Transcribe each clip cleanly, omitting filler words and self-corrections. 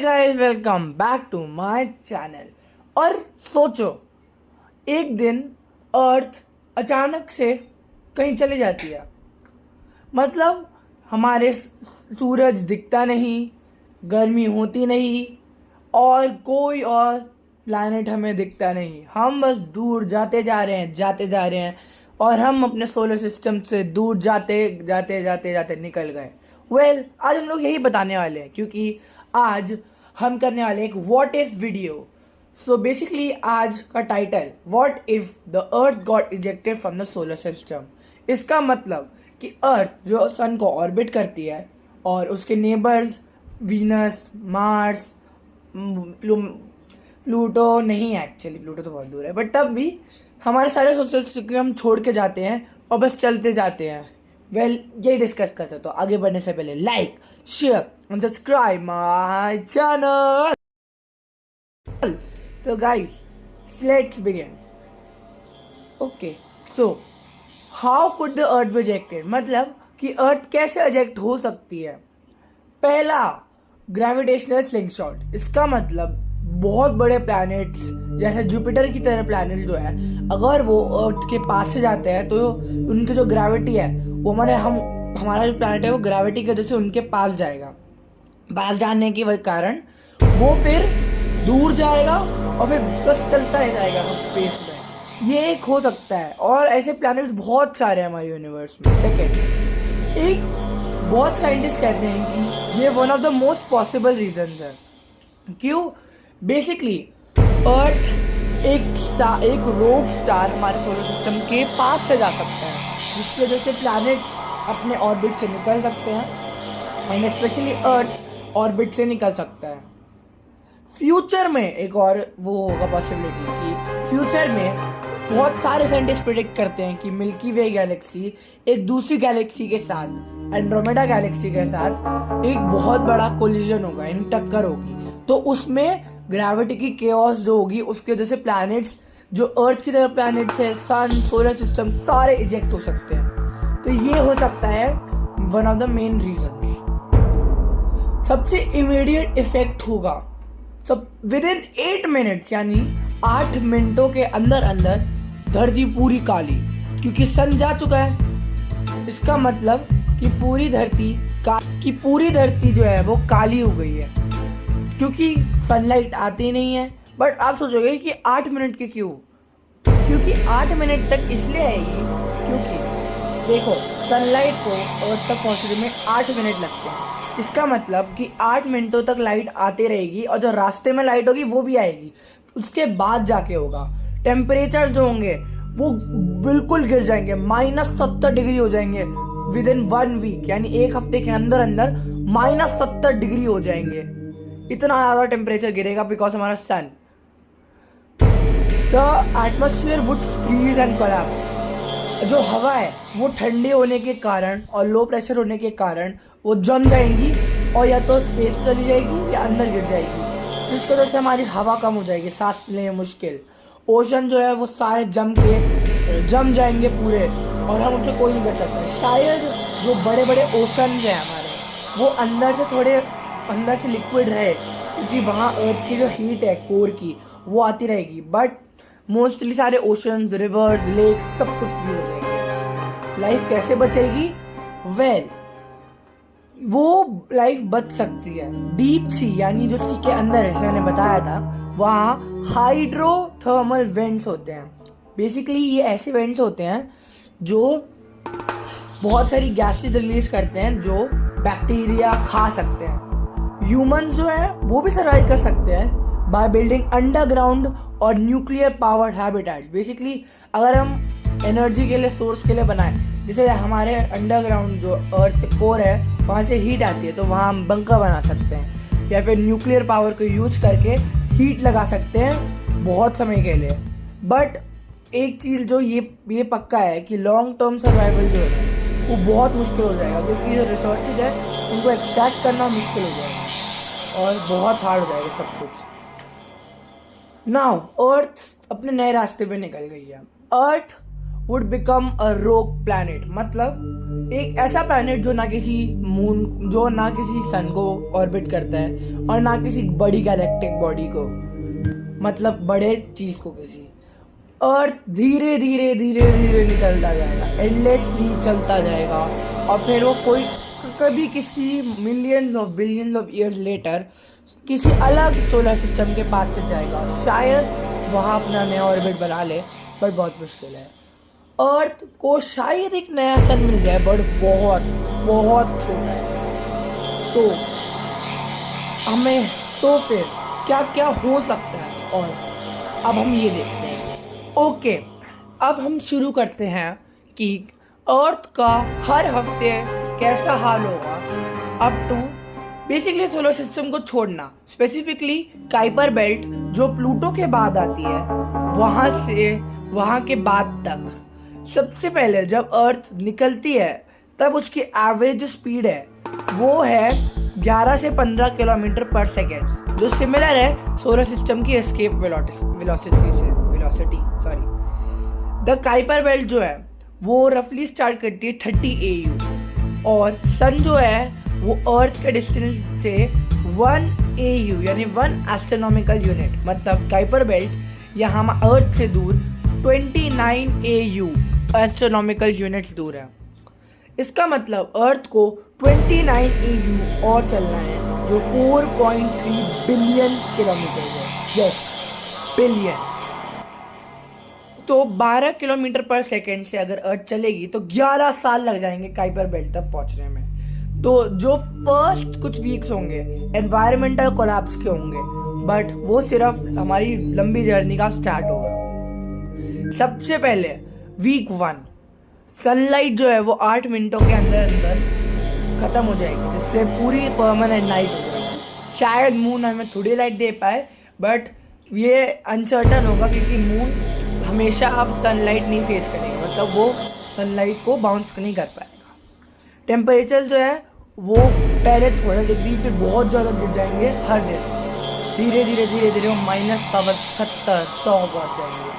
Guys, welcome back to my channel. और सोचो, एक दिन अर्थ अचानक से कहीं चली जाती है। मतलब हमारे सूरज दिखता नहीं, गर्मी होती नहीं, और कोई और प्लैनेट हमें दिखता नहीं। हम बस दूर जाते जा रहे हैं और हम अपने सोलर सिस्टम से दूर जाते जाते जाते जाते निकल गए। आज हम लोग यही बताने वाले हैं, क्योंकि आज हम करने वाले एक what if video. So basically आज का title, what if the earth got ejected from the solar system. इसका मतलब कि अर्थ जो सन को ऑर्बिट करती है और उसके नेबर्स वीनस, मार्स, प्लूटो नहीं, एक्चुअली प्लूटो तो बहुत दूर है, बट तब भी हमारे सारे सोलर सिस्टम हम छोड़ के जाते हैं और बस चलते जाते हैं। यही डिस्कस करते हैं। तो आगे बढ़ने से पहले like, share and subscribe my channel. So guys, let's begin. Okay, so how could the earth be ejected? मतलब कि अर्थ कैसे इजेक्ट हो सकती है। पहला, ग्रेविटेशनल स्लिंगशॉट। इसका मतलब बहुत बड़े प्लैनेट्स जैसे जुपिटर की तरह प्लैनेट जो है, अगर वो अर्थ के पास से जाते हैं तो उनकी जो ग्रेविटी है वो हमारा जो प्लैनेट है वो ग्रेविटी की वजह से उनके पास जाएगा। पास जाने के कारण वो फिर दूर जाएगा और फिर बस चलता ही जाएगा स्पेस में। ये एक हो सकता है, और ऐसे प्लैनेट्स बहुत सारे हैं हमारे यूनिवर्स में। सेकेंड, एक बहुत साइंटिस्ट कहते हैं कि ये one of the most possible reasons है। क्यों? बेसिकली अर्थ एक रोग स्टार हमारे सोलर सिस्टम के पास से जा सकता है, जिसकी वजह से प्लैनेट्स अपने ऑर्बिट से निकल सकते हैं, एंड स्पेशली अर्थ ऑर्बिट से निकल सकता है। फ्यूचर में एक और वो होगा पॉसिबिलिटी कि फ्यूचर में बहुत सारे साइंटिस्ट प्रेडिक्ट करते हैं कि मिल्की वे गैलेक्सी एक दूसरी गैलेक्सी के साथ, एंड्रोमेडा गैलेक्सी के साथ एक बहुत बड़ा कोलिजन होगा, यानी टक्कर होगी। तो उसमें ग्रेविटी की केओस जो होगी उसकी वजह से प्लैनेट्स जो अर्थ की तरह प्लैनेट्स है, सन, सोलर सिस्टम, सारे इजेक्ट हो सकते हैं। तो ये हो सकता है one of the main reason. सबसे इमीडिएट इफेक्ट होगा सब विद इन 8 मिनट्स, यानी 8 मिनटों के अंदर अंदर धरती पूरी काली, क्योंकि सन जा चुका है। इसका मतलब कि पूरी धरती जो है वो काली हो गई है, क्योंकि सनलाइट आती नहीं है। बट आप सोचोगे कि 8 मिनट के क्यों? क्योंकि 8 मिनट तक इसलिए आएगी क्योंकि देखो, सनलाइट को अर्थ तक पहुंचने में 8 मिनट लगते हैं। इसका मतलब कि 8 मिनटों तक लाइट आती रहेगी, और जो रास्ते में लाइट होगी वो भी आएगी, उसके बाद जाके होगा। टेम्परेचर जो होंगे वो बिल्कुल गिर जाएंगे, -70 डिग्री हो जाएंगे विद इन 1 वीक, यानी एक हफ्ते के अंदर अंदर -70 डिग्री हो जाएंगे। इतना ज़्यादा टेम्परेचर गिरेगा बिकॉज हमारा sun. The atmosphere would freeze and collapse. जो हवा है वो ठंडे होने के कारण और लो प्रेशर होने के कारण वो जम जाएंगी, और या तो स्पेस में चली जाएगी या अंदर गिर जाएगी, जिसकी वजह से हमारी हवा कम हो जाएगी, सांस लेने मुश्किल। ओशन जो है वो सारे जम जाएंगे पूरे, और हम उसमें कोई नहीं कर सकते। शायद जो बड़े बड़े ओशन हैं हमारे, वो अंदर से लिक्विड रहे, क्योंकि वहाँ अर्थ की जो हीट है कोर की वो आती रहेगी। बट मोस्टली सारे ओशंस, रिवर्स, लेक्स सब कुछ भी हो जाएंगे। लाइफ कैसे बचेगी? वो लाइफ बच सकती है डीप सी, यानी जो सी के अंदर है, जैसे मैंने बताया था, वहाँ हाइड्रोथर्मल वेंट्स होते हैं। बेसिकली ये ऐसे वेंट्स होते हैं जो बहुत सारी गैसेस रिलीज करते हैं जो बैक्टीरिया खा सकते हैं। ह्यूमंस जो है वो भी सर्वाइव कर सकते हैं बाय बिल्डिंग अंडरग्राउंड और न्यूक्लियर पावर्ड हैबिटेट। बेसिकली अगर हम एनर्जी के लिए, सोर्स के लिए बनाएं, जैसे हमारे अंडरग्राउंड जो अर्थ कोर है वहाँ से हीट आती है, तो वहाँ हम बंकर बना सकते हैं, या फिर न्यूक्लियर पावर को यूज करके हीट लगा सकते हैं बहुत समय के लिए। बट एक चीज़ जो ये पक्का है कि लॉन्ग टर्म सर्वाइवल जो है वो बहुत मुश्किल हो जाएगा, क्योंकि जो रिसोर्सेज है उनको एक्सट्रैक्ट करना मुश्किल हो जाएगा और बहुत हार्ड हो जाएगा सब कुछ। नाउ अर्थ अपने नए रास्ते पे निकल गई है। अर्थ would become a rogue planet, मतलब एक ऐसा प्लैनेट जो ना किसी मून, जो ना किसी सन को ऑर्बिट करता है और ना किसी बड़ी गैलेक्टिक बॉडी को, मतलब बड़े चीज को, किसी अर्थ धीरे धीरे धीरे धीरे निकलता जाएगा, एंडलेसली चलता जाएगा और फिर वो कोई कभी किसी millions of billions of years later किसी अलग सोलर सिस्टम के पास से जाएगा। शायद वहाँ अपना नया ऑर्बिट बना ले, पर बहुत मुश्किल है। अर्थ को शायद एक नया सन मिल जाए, बट बहुत बहुत छोटा है। तो हमें तो फिर क्या क्या हो सकता है, और अब हम ये देखते हैं। ओके, अब हम शुरू करते हैं कि अर्थ का हर हफ्ते कैसा हाल होगा up to basically solar system को छोड़ना, स्पेसिफिकली काइपर बेल्ट जो प्लूटो के बाद आती है, वहाँ से वहाँ के बाद तक। सबसे पहले जब अर्थ निकलती है तब उसकी एवरेज स्पीड है वो है 11 से 15 किलोमीटर पर सेकेंड, जो सिमिलर है सोलर सिस्टम की escape velocity the Kuiper belt जो है वो रफली स्टार्ट करती है 30 AU, और सन जो है वो अर्थ के डिस्टेंस से 1 AU यानी 1 एस्ट्रोनॉमिकल यूनिट, मतलब काइपर बेल्ट यहाँ अर्थ से दूर 29 AU एस्ट्रोनॉमिकल यूनिट्स दूर है। इसका मतलब अर्थ को 29 AU और चलना है, जो 4.3 बिलियन किलोमीटर है। Yes, billion. तो 12 किलोमीटर पर सेकेंड से अगर अर्थ चलेगी तो 11 साल लग जाएंगे काइपर बेल्ट तक पहुंचने में। तो जो फर्स्ट कुछ वीक्स होंगे एनवायरमेंटल कोलैप्स के होंगे, बट वो सिर्फ हमारी लंबी जर्नी का स्टार्ट होगा। सबसे पहले वीक 1 सनलाइट जो है वो 8 मिनटों के अंदर खत्म हो जाएगी, जिससे पूरी परमानेंट नाइट हो जाएगी। शायद मून हमें थोड़ी लाइट दे पाए, बट ये अनसर्टन होगा क्योंकि मून हमेशा अब सनलाइट नहीं फेस करेगा, मतलब वो सनलाइट को बाउंस नहीं कर पाएगा। टेम्परेचर जो है वो पहले थोड़ा डिग्री फिर बहुत ज़्यादा गिर जाएंगे हर दिन, धीरे धीरे धीरे धीरे वो -70-100 पहुँच जाएंगे।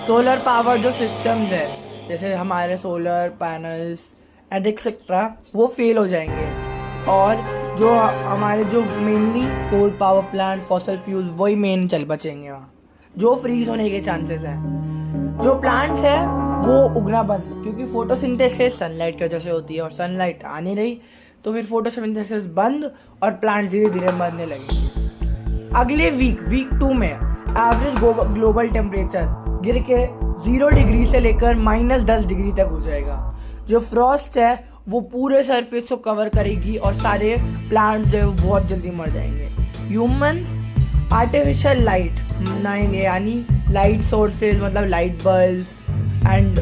सोलर पावर जो सिस्टम्स है जैसे हमारे सोलर पैनल्स एंड एक्सेट्रा वो फेल हो जाएंगे, और जो हमारे जो mainly coal power plant, fossil fuels वही मेन चल बचेंगे वहाँ, जो फ्रीज होने के चांसेस हैं। जो प्लांट्स है वो उगना बंद, क्योंकि फोटोसिंथेसिस सनलाइट की वजह से होती है और सनलाइट आ नहीं रही, तो फिर फोटोसिंथेसिस बंद और प्लांट धीरे धीरे मरने लगेंगे। अगले वीक 2 में एवरेज ग्लोबल टेम्परेचर गिर के 0 डिग्री से लेकर -10 डिग्री तक हो जाएगा। जो फ्रॉस्ट है वो पूरे सरफेस को कवर करेगी और सारे प्लांट्स जो है वो बहुत जल्दी मर जाएंगे। ह्यूमंस आर्टिफिशियल लाइट यानी लाइट सोर्सेज, मतलब light bulbs and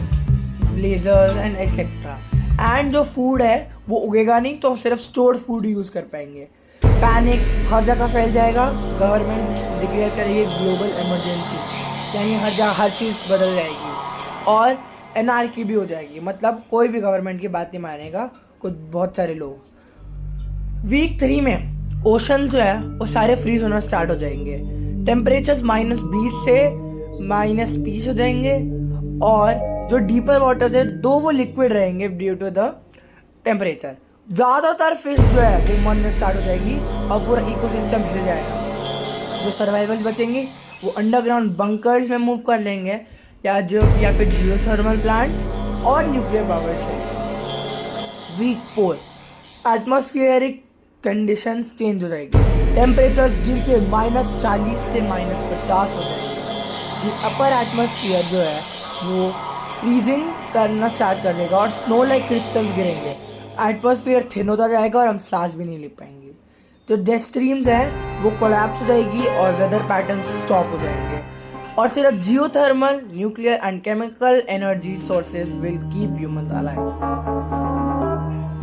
lasers and etcetera, and जो फूड है वो उगेगा नहीं, तो सिर्फ स्टोर्ड फूड यूज़ कर पाएंगे। पैनिक हर जगह फैल जाएगा, गवर्नमेंट डिक्लेयर करेगी ग्लोबल इमरजेंसी, यानी हर जगह हर चीज़ बदल जाएगी और एनआरकी भी हो जाएगी, मतलब कोई भी गवर्नमेंट की बात नहीं मानेगा कुछ बहुत सारे लोग। वीक 3 में ओशन जो है वो सारे फ्रीज होना स्टार्ट हो जाएंगे, टेम्परेचर -20 से -30 हो जाएंगे, और जो डीपर वाटर्स है वो लिक्विड रहेंगे ड्यू टू द टेम्परेचर। ज़्यादातर फिश जो है वो मरने स्टार्ट हो जाएगी और पूरा इकोसिस्टम हिल जाएगा। जो सर्वाइवल बचेंगे वो अंडरग्राउंड बंकर्स में मूव कर लेंगे, या फिर जियोथर्मल प्लांट्स और न्यूक्लियर पावर से। वीक 4 एटमॉस्फेरिक कंडीशंस चेंज हो जाएगी, टेम्परेचर गिर के -40 से -50 हो जाएंगे। अपर एटमॉस्फेयर जो है वो फ्रीजिंग करना स्टार्ट कर देगा और स्नो लाइक क्रिस्टल्स गिरेंगे, एटमॉस्फेयर थिन होता जाएगा और हम सांस भी नहीं ले पाएंगे। जो जेट स्ट्रीम्स हैं वो कोलैप्स हो जाएगी और वेदर पैटर्न स्टॉप हो जाएंगे, और सिर्फ geothermal, nuclear and chemical energy sources will keep humans alive.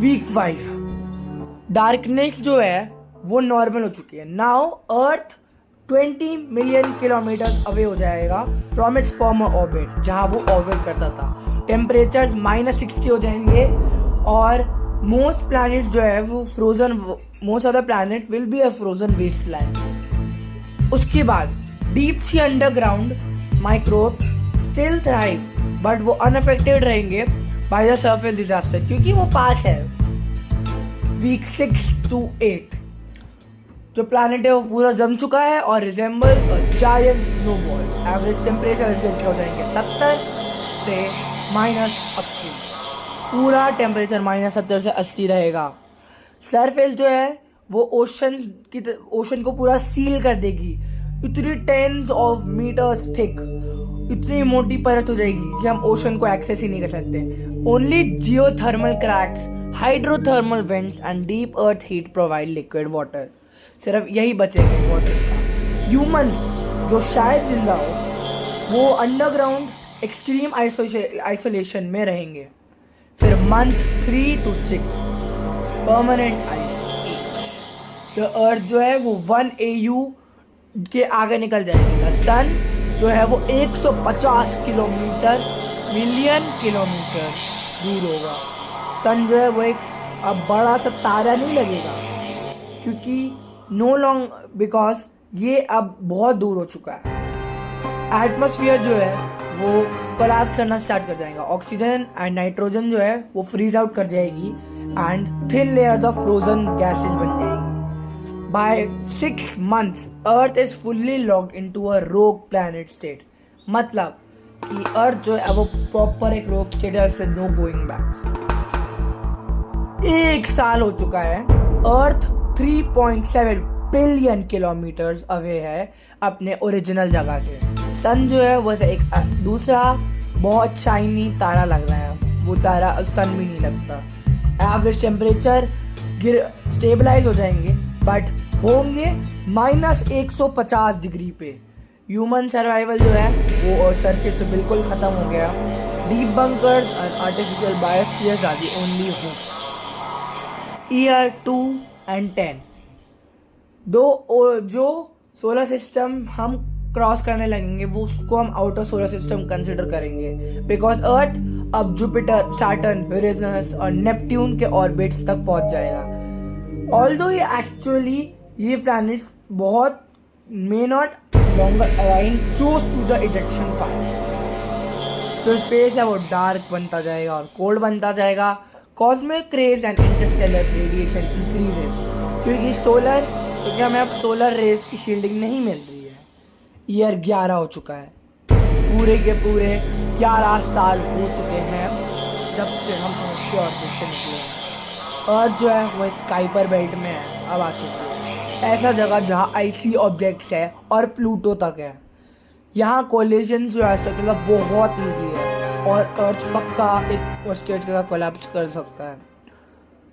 Week 5 darkness जो है वो नॉर्मल हो चुकी है। Now Earth 20 million kilometre away हो जाएगा फ्रॉम इट्स फॉर्मर ऑर्बिट, जहाँ वो ऑर्बिट करता था। टेम्परेचर -60 हो जाएंगे और मोस्ट प्लैनेट जो है वो frozen, most of the planet will be a frozen wasteland. उसके बाद deep sea underground microbes still thrive, but वो अनअफेक्टेड रहेंगे बाय द सरफेस डिजास्टर, क्योंकि वो पास है। वीक 6 to 8 जो प्लैनेट है वो पूरा जम चुका है और resemble giant snowball. Average temperature इसके हो जाएंगे 70 से -80। पूरा टेम्परेचर -70 से 80 रहेगा। सरफेस जो है वो ओशन को पूरा सील कर देगी। इतनी टेंस ऑफ मीटर्स थिक, इतनी मोटी परत हो जाएगी कि हम ओशन को एक्सेस ही नहीं कर सकते। Only geothermal cracks, hydrothermal vents and deep earth heat provide liquid water. सिर्फ यही बचेंगे वाटर का। ह्यूमंस जो शायद जिंदा हो वो अंडरग्राउंड एक्सट्रीम आइसोलेशन में रहेंगे। फिर month 3 to 6 permanent ice age. तो अर्थ जो है वो 1 AU के आगे निकल जाएगी। सन जो है वो 150 किलोमीटर मिलियन किलोमीटर दूर होगा। सन जो है वो एक अब बड़ा सा तारा नहीं लगेगा, क्योंकि नो लॉन्ग बिकॉज ये अब बहुत दूर हो चुका है। एटमॉस्फेयर जो है वो कोलैप्स करना स्टार्ट कर जाएगा। ऑक्सीजन एंड नाइट्रोजन जो है वो फ्रीज आउट कर जाएगी and thin layers of frozen gases बन जाएगी। By 6 months Earth is fully locked into a rogue planet state. मतलब कि अर्थ जो है वो प्रॉपर एक रोग स्टेट है, से नो गोइंग बैक। 1 साल हो चुका है। अर्थ 3.7 बिलियन किलोमीटर्स अवे है अपने ओरिजिनल जगह से। सन जो है वो एक दूसरा बहुत शाइनी तारा लग रहा है। वो तारा सन भी नहीं लगता। एवरेज टेम्परेचर स्टेबलाइज हो जाएंगे, बट होंगे -150 डिग्री पे। ह्यूमन सर्वाइवल जो है वो सरफेस से बिल्कुल खत्म हो गया। Deep bunkers and artificial biospheres are the only hope. Year 2 and 10 जो सोलर सिस्टम हम क्रॉस करने लगेंगे वो उसको हम आउटर सोलर सिस्टम कंसिडर करेंगे, बिकॉज अर्थ अब जुपिटर, सैटर्न, यूरेनस और नेपट्यून के ऑर्बिट्स तक पहुंच जाएगा। ऑल्दो ये प्लैनेट्स बहुत may not longer align close to the ejection path. जो स्पेस है वो डार्क बनता जाएगा और कोल्ड बनता जाएगा। Cosmic rays and interstellar radiation increases, क्योंकि हमें अब सोलर रेज की शील्डिंग नहीं मिल रही है। ईयर 11 हो चुका है। पूरे के पूरे 11 साल हो चुके हैं जब से हम उसके ऑर्बिट से निकले हैं। अर्थ जो है वो एक काइपर बेल्ट में है, अब आ चुकी है। ऐसा जगह जहाँ आइसी ऑब्जेक्ट्स है और प्लूटो तक है। यहाँ कोलिजन जो है बहुत ईजी है और अर्थ पक्का एक स्टेज का कोलैप्स कर सकता है।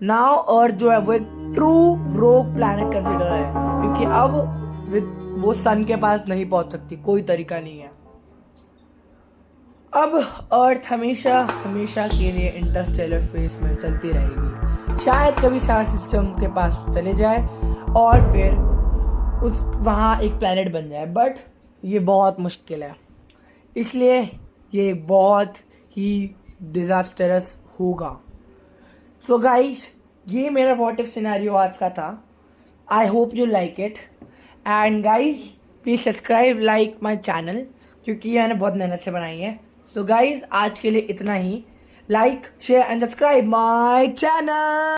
नाउ अर्थ जो है वो एक ट्रू रोग प्लैनेट कंसिडर है, क्योंकि अब वो सन के पास नहीं पहुंच सकती, कोई तरीका नहीं है। अब अर्थ हमेशा के लिए इंटरस्टेलर स्पेस में चलती रहेगी। शायद कभी स्टार सिस्टम के पास चले जाए और फिर वहाँ एक प्लैनेट बन जाए, बट ये बहुत मुश्किल है। इसलिए ये बहुत ही डिजास्टरस होगा। सो गाइस, ये मेरा व्हाट इफ सिनेरियो आज का था। I hope you like it and guys please subscribe like my channel, क्योंकि ये मैंने बहुत मेहनत से बनाई है। सो गाइस, आज के लिए इतना ही। Like, share and subscribe my channel.